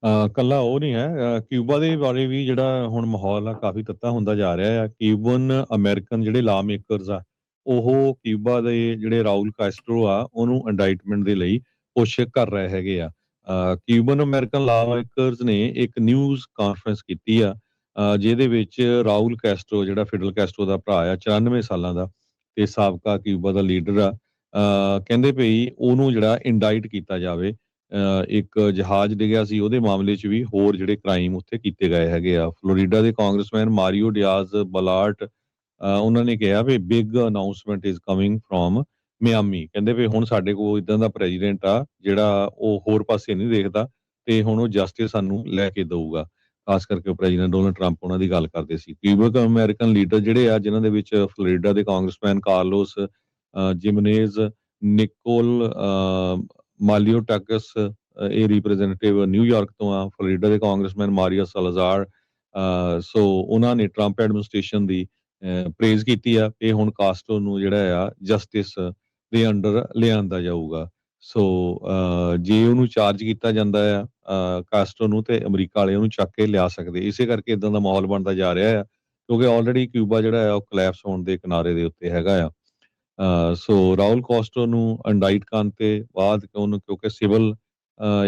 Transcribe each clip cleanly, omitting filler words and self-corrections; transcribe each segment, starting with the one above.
ਇਕੱਲਾ ਉਹ ਨਹੀਂ ਹੈ। ਕਿਊਬਾ ਦੇ ਬਾਰੇ ਵੀ ਜਿਹੜਾ ਹੁਣ ਮਾਹੌਲ ਆ ਕਾਫੀ ਤੱਤਾ ਹੁੰਦਾ ਜਾ ਰਿਹਾ ਆ। ਕਿਊਬਨ ਅਮਰੀਕਨ ਜਿਹੜੇ ਲਾ ਮੇਕਰਸ ਆ, ਉਹ ਕਿਊਬਾ ਦੇ ਜਿਹੜੇ ਰਾਉਲ ਕਾਸਟਰੋ ਆ ਉਹਨੂੰ ਇੰਡਾਈਟਮੈਂਟ ਦੇ ਲਈ ਕੋਸ਼ਿਸ਼ ਕਰ ਰਹੇ ਹੈਗੇ ਆ। ਕਿਊਬਨ ਅਮਰੀਕਨ ਲਾ ਮੇਕਰਸ ਨੇ ਇੱਕ ਨਿਊਜ਼ ਕਾਨਫਰੰਸ ਕੀਤੀ ਆ, ਜਿਹਦੇ ਵਿੱਚ ਰਾਉਲ ਕੈਸਟਰੋ ਜਿਹੜਾ ਫਿਡਲ ਕੈਸਟਰੋ ਦਾ ਭਰਾ ਆ, 94 ਸਾਲਾਂ ਦਾ ਤੇ ਸਾਬਕਾ ਕਿਊਬਾ ਦਾ ਲੀਡਰ ਆ, ਕਹਿੰਦੇ ਭਈ ਉਹਨੂੰ ਜਿਹੜਾ ਇੰਡਾਈਟ ਕੀਤਾ ਜਾਵੇ। ਇੱਕ ਜਹਾਜ਼ ਡਿੱਗਿਆ ਸੀ ਉਹਦੇ ਮਾਮਲੇ 'ਚ ਵੀ ਹੋਰ ਜਿਹੜੇ ਕ੍ਰਾਈਮ ਉੱਥੇ ਕੀਤੇ ਗਏ ਹੈਗੇ ਆ। ਫਲੋਰੀਡਾ ਦੇ ਕਾਂਗਰਸਮੈਨ ਮਾਰੀਓ ਡਿਆਜ਼ ਬਲਾਰਟ, ਉਹਨਾਂ ਨੇ ਕਿਹਾ ਵੀ big announcement is coming from Miami. ਕਹਿੰਦੇ ਵੀ ਹੁਣ ਸਾਡੇ ਕੋਲ ਇਦਾਂ ਦਾ ਪ੍ਰੈਜ਼ੀਡੈਂਟ ਆ ਜਿਹੜਾ ਉਹ ਹੋਰ ਪਾਸੇ ਨਹੀਂ ਦੇਖਦਾ ਤੇ ਹੁਣ ਉਹ ਜਸਟਿਸ ਸਾਨੂੰ ਲੈ ਕੇ ਦਊਗਾ। ਖਾਸ ਕਰਕੇ ਉਹ ਪ੍ਰੈਜ਼ੀਡੈਂਟ ਡੋਨਲਡ ਟਰੰਪ ਉਹਨਾਂ ਦੀ ਗੱਲ ਕਰਦੇ ਸੀ। ਕਿਊਬਨ ਅਮਰੀਕਨ ਲੀਡਰ ਜਿਹੜੇ ਆ ਜਿਨ੍ਹਾਂ ਦੇ ਵਿੱਚ ਫਲੋਰੀਡਾ ਦੇ ਕਾਂਗਰਸਮੈਨ ਕਾਰਲੋਸ ਜਿਮਨੇਜ਼ ਨਿਕੋਲ ਮਾਲੀਓ ਟੈਕਸ, ਇਹ ਰਿਪਰੈਜ਼ੈਂਟੇਟਿਵ ਨਿਊਯਾਰਕ ਤੋਂ ਆ। ਫਲੋਰੀਡਾ ਦੇ ਕਾਂਗਰਸਮੈਨ ਮਾਰੀਆ ਸਲਾਜ਼ਾਰ, ਸੋ ਉਹਨਾਂ ਨੇ ਟਰੰਪ ਐਡਮਿਨਿਸਟ੍ਰੇਸ਼ਨ ਦੀ ਪ੍ਰੇਜ਼ ਕੀਤੀ ਆ ਕਿ ਹੁਣ ਕਾਸਟਰੋ ਨੂੰ ਜਿਹੜਾ ਆ ਜਸਟਿਸ ਦੇ ਅੰਡਰ ਲਿਆਂਦਾ ਜਾਊਗਾ। ਸੋ ਜੇ ਉਹਨੂੰ ਚਾਰਜ ਕੀਤਾ ਜਾਂਦਾ ਆ ਕਾਸਟਰੋ ਨੂੰ, ਤੇ ਅਮਰੀਕਾ ਵਾਲੇ ਉਹਨੂੰ ਚੱਕ ਕੇ ਲਿਆ ਸਕਦੇ। ਇਸੇ ਕਰਕੇ ਇਦਾਂ ਦਾ ਮਾਹੌਲ ਬਣਦਾ ਜਾ ਰਿਹਾ ਆ, ਕਿਉਂਕਿ ਆਲਰੇਡੀ ਕਿਊਬਾ ਜਿਹੜਾ ਆ ਉਹ ਕਲੈਪਸ ਹੋਣ ਦੇ ਕਿਨਾਰੇ ਦੇ ਉੱਤੇ ਹੈਗਾ ਆ। ਸੋ ਰਾਉਲ ਕਾਸਟਰੋ ਨੂੰ ਇੰਡਾਈਟ ਕਰਨ ਤੇ ਬਾਅਦ ਉਹਨੂੰ, ਕਿਉਂਕਿ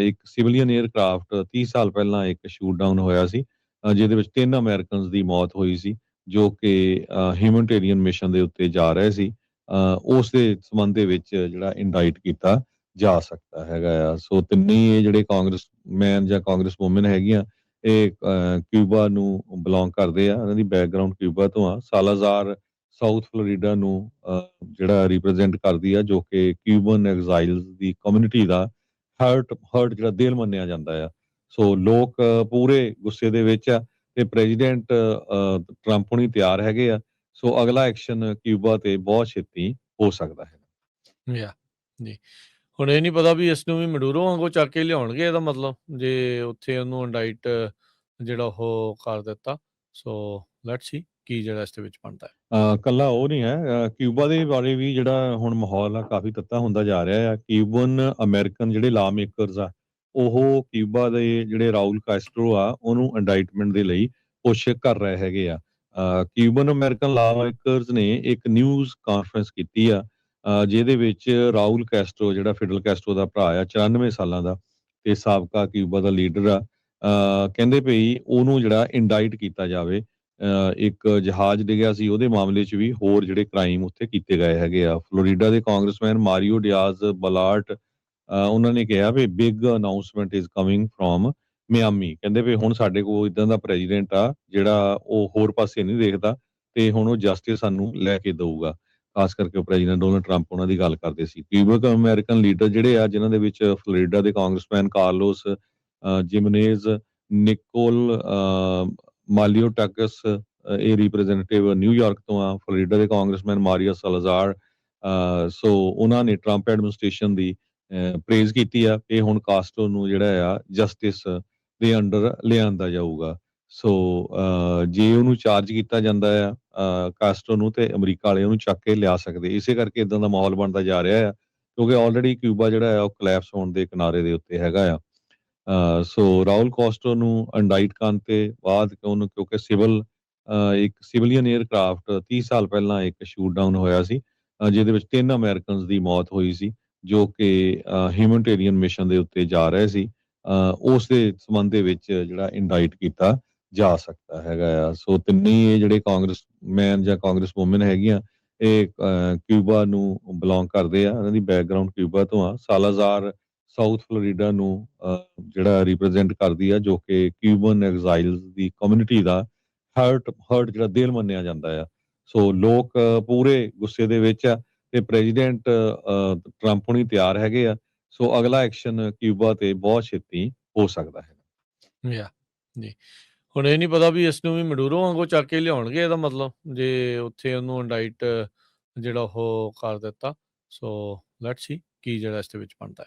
ਇੱਕ ਸਿਵਲੀਅਨ 에ਅਰਕ੍ਰਾਫਟ 30 ਸਾਲ ਪਹਿਲਾਂ ਇੱਕ ਸ਼ੂਟ ਡਾਊਨ ਹੋਇਆ ਸੀ, ਜਿਹਦੇ ਵਿੱਚ 3 ਅਮਰੀਕਨਸ ਦੀ ਮੌਤ ਹੋਈ ਸੀ, ਜੋ ਕਿ ਹਿਊਮਨਿਟੇਰੀਅਨ ਮਿਸ਼ਨ ਦੇ ਉੱਤੇ ਜਾ ਰਹੇ ਸੀ। ਉਸ ਦੇ ਸੰਬੰਧ ਦੇ ਵਿੱਚ ਜਿਹੜਾ ਇੰਡਾਈਟ ਕੀਤਾ ਜਾ ਸਕਦਾ ਹੈਗਾ ਆ। ਸੋ ਤਿੰਨੇ ਹੀ ਇਹ ਜਿਹੜੇ ਕਾਂਗਰਸਮੈਨ ਜਾਂ ਕਾਂਗਰਸ ਵੂਮਨ ਹੈਗੀਆਂ, ਇਹ ਕਿਊਬਾ ਨੂੰ ਬਿਲੋਂਗ ਕਰਦੇ ਆ, ਇਹਨਾਂ ਦੀ ਬੈਕਗਰਾਉਂਡ ਕਿਊਬਾ ਤੋਂ ਆ। ਸਾਲਾਜ਼ਾਰ ਸਾਊਥ ਫਲੋਰੀਡਾ ਨੂੰ ਜਿਹੜਾ ਰਿਪਰੈਜ਼ੈਂਟ ਕਰਦੀ ਆ, ਜੋ ਕਿ ਕਿਊਬਨ ਐਗਜ਼ਾਈਲਸ ਦੀ ਕਮਿਊਨਿਟੀ ਦਾ ਹਰਟ ਜਿਹੜਾ ਦਿਲ ਮੰਨਿਆ ਜਾਂਦਾ ਆ। ਸੋ ਲੋਕ ਪੂਰੇ ਗੁੱਸੇ ਦੇ ਵਿੱਚ ਆ ਤੇ ਪ੍ਰੈਜ਼ੀਡੈਂਟ ਟਰੰਪ ਹੁਣੀ ਤਿਆਰ ਹੈਗੇ ਆ। ਸੋ ਅਗਲਾ ਐਕਸ਼ਨ ਕਿਊਬਾ ਤੇ ਬਹੁਤ ਛੇਤੀ ਹੋ ਸਕਦਾ ਹੈ। ਯਾ ਜੀ, ਹੁਣ ਇਹ ਨਹੀਂ ਪਤਾ ਵੀ ਇਸ ਨੂੰ ਵੀ ਮਡੂਰੋ ਵਾਂਗੂ ਚੱਕ ਕੇ ਲਿਆਉਣਗੇ, ਇਹਦਾ ਮਤਲਬ ਜੇ ਉੱਥੇ ਉਹਨੂੰ ਇੰਡਾਈਟ ਜਿਹੜਾ ਉਹ ਕਰ ਦਿੱਤਾ। ਸੋ ਲੈਟਸ ਸੀ ਕੀ ਜਿਹੜਾ ਇਸ ਦੇ ਵਿੱਚ ਬਣਦਾ ਹੈ। ਇਕੱਲਾ ਉਹ ਨਹੀਂ ਹੈ। ਕਿਊਬਾ ਦੇ ਬਾਰੇ ਵੀ ਜਿਹੜਾ ਹੁਣ ਮਾਹੌਲ ਆ ਕਾਫੀ ਤੱਤਾ ਹੁੰਦਾ ਜਾ ਰਿਹਾ ਆ। ਕਿਊਬਨ ਅਮਰੀਕਨ ਜਿਹੜੇ ਲਾ ਮੇਕਰਸ ਆ, ਉਹ ਕਿਊਬਾ ਦੇ ਜਿਹੜੇ ਰਾਉਲ ਕਾਸਟਰੋ ਆ ਉਹਨੂੰ ਇੰਡਾਈਟਮੈਂਟ ਦੇ ਲਈ ਕੋਸ਼ਿਸ਼ ਕਰ ਰਹੇ ਹੈਗੇ ਆ। ਕਿਊਬਨ ਅਮਰੀਕਨ ਲਾ ਮੇਕਰਸ ਨੇ ਇੱਕ ਨਿਊਜ਼ ਕਾਨਫਰੰਸ ਕੀਤੀ ਆ, ਜਿਹਦੇ ਵਿੱਚ ਰਾਉਲ ਕੈਸਟਰੋ ਜਿਹੜਾ ਫਿਡਲ ਕੈਸਟਰੋ ਦਾ ਭਰਾ ਆ, 94 ਸਾਲਾਂ ਦਾ ਤੇ ਸਾਬਕਾ ਕਿਊਬਾ ਦਾ ਲੀਡਰ ਆ, ਕਹਿੰਦੇ ਭਈ ਉਹਨੂੰ ਜਿਹੜਾ ਇੰਡਾਈਟ ਕੀਤਾ ਜਾਵੇ। ਇੱਕ ਜਹਾਜ਼ ਡਿੱਗਿਆ ਸੀ ਉਹਦੇ ਮਾਮਲੇ 'ਚ ਵੀ ਹੋਰ ਜਿਹੜੇ ਕ੍ਰਾਈਮ ਉੱਥੇ ਕੀਤੇ ਗਏ ਹੈਗੇ ਆ। ਫਲੋਰੀਡਾ ਦੇ ਕਾਂਗਰਸਮੈਨ ਮਾਰੀਓ ਡਿਆਜ਼ ਬਲਾਰਟ, ਉਹਨਾਂ ਨੇ ਕਿਹਾ ਵੀ big announcement is coming from Miami. ਕਹਿੰਦੇ ਵੀ ਹੁਣ ਸਾਡੇ ਕੋਲ ਇਦਾਂ ਦਾ ਪ੍ਰੈਜ਼ੀਡੈਂਟ ਆ ਜਿਹੜਾ ਉਹ ਹੋਰ ਪਾਸੇ ਨਹੀਂ ਦੇਖਦਾ ਤੇ ਹੁਣ ਉਹ ਜਸਟਿਸ ਸਾਨੂੰ ਲੈ ਕੇ ਦਊਗਾ। ਖਾਸ ਕਰਕੇ ਉਹ ਪ੍ਰੈਜ਼ੀਡੈਂਟ ਡੋਨਲਡ ਟਰੰਪ ਉਹਨਾਂ ਦੀ ਗੱਲ ਕਰਦੇ ਸੀ। ਕਿਊਬਨ ਅਮਰੀਕਨ ਲੀਡਰ ਜਿਹੜੇ ਆ ਜਿਨ੍ਹਾਂ ਦੇ ਵਿੱਚ ਫਲੋਰੀਡਾ ਦੇ ਕਾਂਗਰਸਮੈਨ ਕਾਰਲੋਸ ਜਿਮਨੇਜ਼ ਨਿਕੋਲ ਮਾਲੀਓ ਟੈਕਸ, ਇਹ ਰਿਪਰੈਜ਼ੈਂਟੇਟਿਵ ਨਿਊਯਾਰਕ ਤੋਂ ਆ। ਫਲੋਰੀਡਾ ਦੇ ਕਾਂਗਰਸਮੈਨ ਮਾਰੀਆ ਸਲਾਜ਼ਾਰ, ਸੋ ਉਹਨਾਂ ਨੇ ਟਰੰਪ ਐਡਮਿਨਿਸਟ੍ਰੇਸ਼ਨ ਦੀ ਪ੍ਰੇਜ਼ ਕੀਤੀ ਆ ਕਿ ਹੁਣ ਕਾਸਟਰੋ ਨੂੰ ਜਿਹੜਾ ਆ ਜਸਟਿਸ ਦੇ ਅੰਡਰ ਲਿਆਂਦਾ ਜਾਊਗਾ। ਸੋ ਜੇ ਉਹਨੂੰ ਚਾਰਜ ਕੀਤਾ ਜਾਂਦਾ ਆ ਕਾਸਟਰੋ ਨੂੰ, ਤੇ ਅਮਰੀਕਾ ਵਾਲੇ ਉਹਨੂੰ ਚੱਕ ਕੇ ਲਿਆ ਸਕਦੇ। ਇਸੇ ਕਰਕੇ ਇਦਾਂ ਦਾ ਮਾਹੌਲ ਬਣਦਾ ਜਾ ਰਿਹਾ ਆ, ਕਿਉਂਕਿ ਆਲਰੇਡੀ ਕਿਊਬਾ ਜਿਹੜਾ ਆ ਉਹ ਕਲੈਪਸ ਹੋਣ ਦੇ ਕਿਨਾਰੇ ਦੇ ਉੱਤੇ ਹੈਗਾ ਆ। ਸੋ ਰਾਉਲ ਕਾਸਟਰੋ ਨੂੰ ਇੰਡਾਈਟ ਕਰਨ ਤੇ ਬਾਅਦ ਉਹਨੂੰ, ਕਿਉਂਕਿ ਇੱਕ ਸਿਵਲੀਅਨ 에ਅਰਕ੍ਰਾਫਟ 30 ਸਾਲ ਪਹਿਲਾਂ ਇੱਕ ਸ਼ੂਟ ਡਾਊਨ ਹੋਇਆ ਸੀ, ਜਿਹਦੇ ਵਿੱਚ 3 ਅਮਰੀਕਨਸ ਦੀ ਮੌਤ ਹੋਈ ਸੀ, ਜੋ ਕਿ ਹਿਊਮਨਿਟੇਰੀਅਨ ਮਿਸ਼ਨ ਦੇ ਉੱਤੇ ਜਾ ਰਹੇ ਸੀ। ਉਸ ਦੇ ਸੰਬੰਧ ਦੇ ਵਿੱਚ ਜਿਹੜਾ ਇੰਡਾਈਟ ਕੀਤਾ ਜਾ ਸਕਦਾ ਹੈਗਾ ਆ। ਸੋ ਤਿੰਨੇ ਹੀ ਇਹ ਜਿਹੜੇ ਕਾਂਗਰਸਮੈਨ ਜਾਂ ਕਾਂਗਰਸ ਵੂਮਨ ਹੈਗੀਆਂ, ਇਹ ਕਿਊਬਾ ਨੂੰ ਬਿਲੋਂਗ ਕਰਦੇ ਆ, ਇਹਨਾਂ ਦੀ ਬੈਕਗਰਾਉਂਡ ਕਿਊਬਾ ਤੋਂ ਆ। ਸਾਲਾਜ਼ਾਰ ਸਾਊਥ ਫਲੋਰੀਡਾ ਨੂੰ ਜਿਹੜਾ ਰਿਪਰੈਜ਼ੈਂਟ ਕਰਦੀ ਆ, ਜੋ ਕਿ ਕਿਊਬਨ ਐਗਜ਼ਾਈਲਸ ਦੀ ਕਮਿਊਨਿਟੀ ਦਾ ਹਰਟ ਜਿਹੜਾ ਦਿਲ ਮੰਨਿਆ ਜਾਂਦਾ ਆ। ਸੋ ਲੋਕ ਪੂਰੇ ਗੁੱਸੇ ਦੇ ਵਿੱਚ ਆ ਤੇ ਪ੍ਰੈਜ਼ੀਡੈਂਟ ਟਰੰਪ ਹੁਣੀ ਤਿਆਰ ਹੈਗੇ ਆ। ਸੋ ਅਗਲਾ ਐਕਸ਼ਨ ਕਿਊਬਾ ਤੇ ਬਹੁਤ ਛੇਤੀ ਹੋ ਸਕਦਾ ਹੈ। ਯਾ ਜੀ, ਹੁਣ ਇਹ ਨਹੀਂ ਪਤਾ ਵੀ ਇਸ ਨੂੰ ਵੀ ਮਡੂਰੋ ਵਾਂਗੂ ਚੱਕ ਕੇ ਲਿਆਉਣਗੇ, ਇਹਦਾ ਮਤਲਬ ਜੇ ਉੱਥੇ ਉਹਨੂੰ ਇੰਡਾਈਟ ਜਿਹੜਾ ਉਹ ਕਰ ਦਿੱਤਾ। ਸੋ ਲੈਟਸ ਸੀ ਕੀ ਜਿਹੜਾ ਇਸ ਦੇ ਵਿੱਚ ਬਣਦਾ ਹੈ।